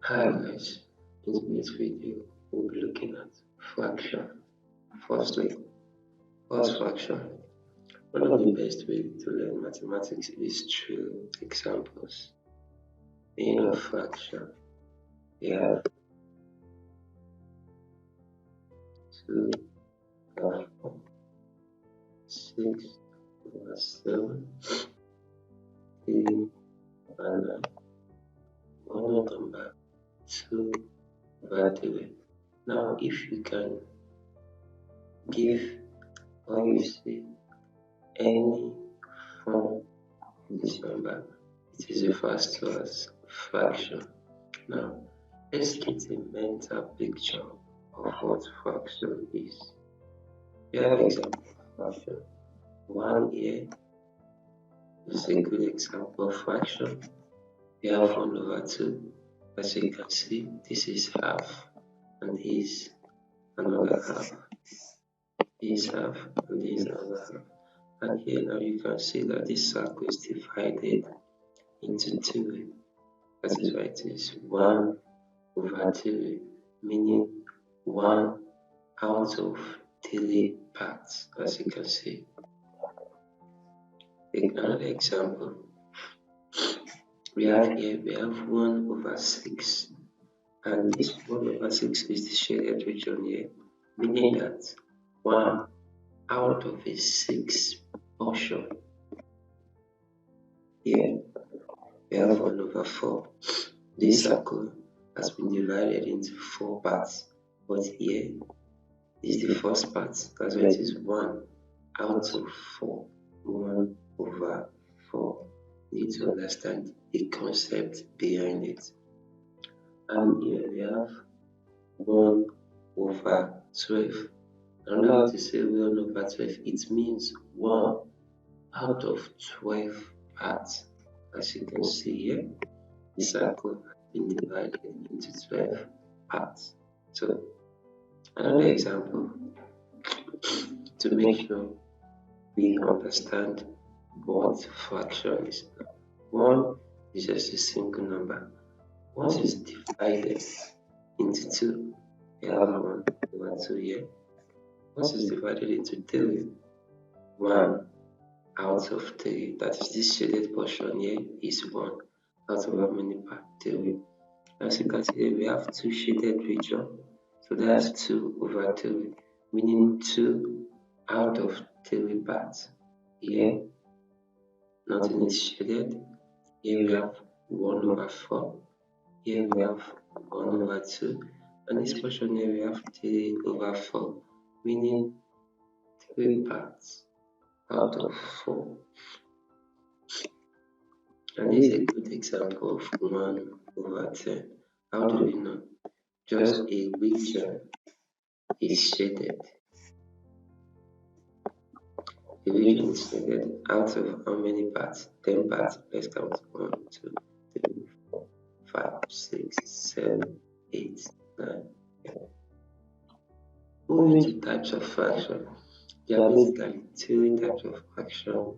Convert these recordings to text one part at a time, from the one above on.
Hi guys, in this video we'll be looking at fraction. Firstly, what's fraction? One of the best ways to learn mathematics is through examples. In a fraction, we have 2 over 4, 6 over 7, 3 over 9, 1 number 2 over 3. Now if you can give or you see any form of this number, it is referred to as fraction. Now let's get a mental picture of what fraction is. We have example of fraction. 1 here is a good example of fraction. We have 1 over 2. As you can see, this is half and this is another half. This is half and this is another half. And here now you can see that this circle is divided into 2. That is why it is 1 over 2, meaning 1 out of 3 parts, as you can see. Take another example. We have 1 over 6, and this 1 over 6 is the shaded region here, meaning that 1 out of a 6 portion. Here we have 1 over 4. This circle has been divided into 4 parts, but here is the first part. That's why it is 1 out of 4. 1 over 4. You need to understand the concept behind it. And here we have 1 over 12. And now to say 1 over 12, it means 1 out of 12 parts. As you can see here, the circle has been divided into 12 parts. So another example to make sure we understand what fraction is. 1 is just a single number. Once it's divided into 2, we have 1 over 2 here. Once it's divided into 3, 1 out of 3, that is this shaded portion here, is 1 out of how many parts? 3. As you can see, we have 2 shaded regions, so that's 2 over 3, meaning 2 out of 3 parts. Here, nothing is shaded. Here we have 1 over 4. Here we have 1 over 2. And this portion here we have 3 over 4, meaning 3 parts out of 4. And this is a good example of 1 over 10. How do we know? Just a region is shaded. The region is shaded out of how many parts? 10 parts. Let's count 1, 2, 3, 4, 5, 6, 7, 8, 9, 10. Moving to types of fraction. There are basically 3 types of fraction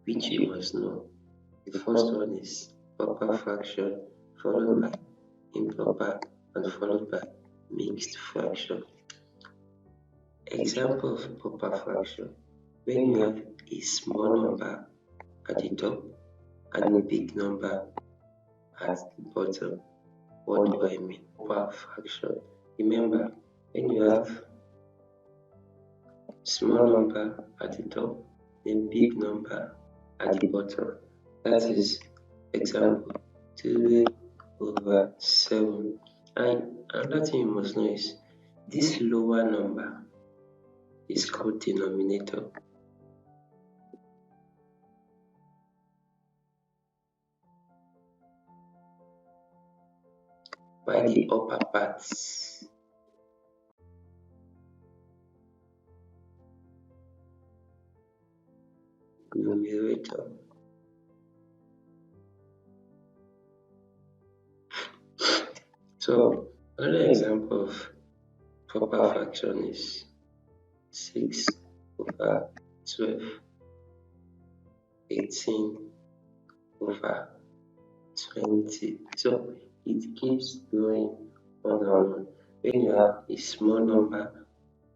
which you must know. The first one is proper fraction, followed by improper, and followed by mixed fraction. Example of proper fraction: when you have a small number at the top and a big number at the bottom. What do I mean? Proper fraction. Remember, when you have small number at the top, then big number at the bottom. That is example 3 over 7. And another thing you must know is this lower number is called denominator. By the upper parts numerator. So another example of proper fraction is 6 over 12, 18 over 20. So it keeps going on and on. When you have a small number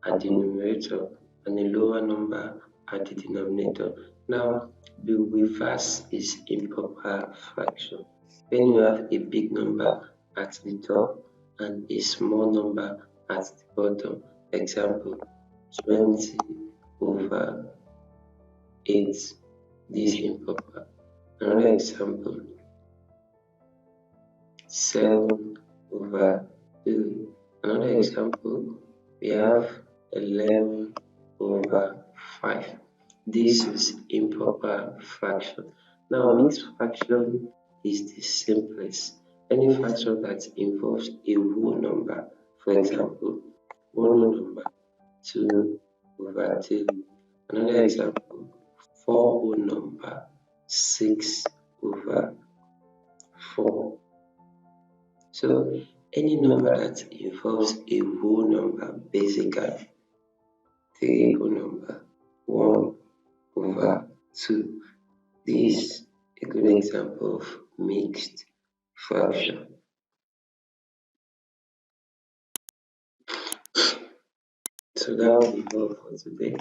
at the numerator and a lower number at the denominator. Now, the reverse is improper fraction. When you have a big number at the top and a small number at the bottom. Example, 20 over 8. This is improper. Another example, 7 over 2. Another example, we have 11 over 5. This is improper fraction. Now, mixed fraction is the simplest. Any fraction that involves a whole number, for example, 1 whole number, 2 over 3. Another example, 4 whole number, 6 over 4. So any number that involves a whole number, basically 3 whole number, 1 over 2. This is a good example of mixed fraction. So that will be all for today.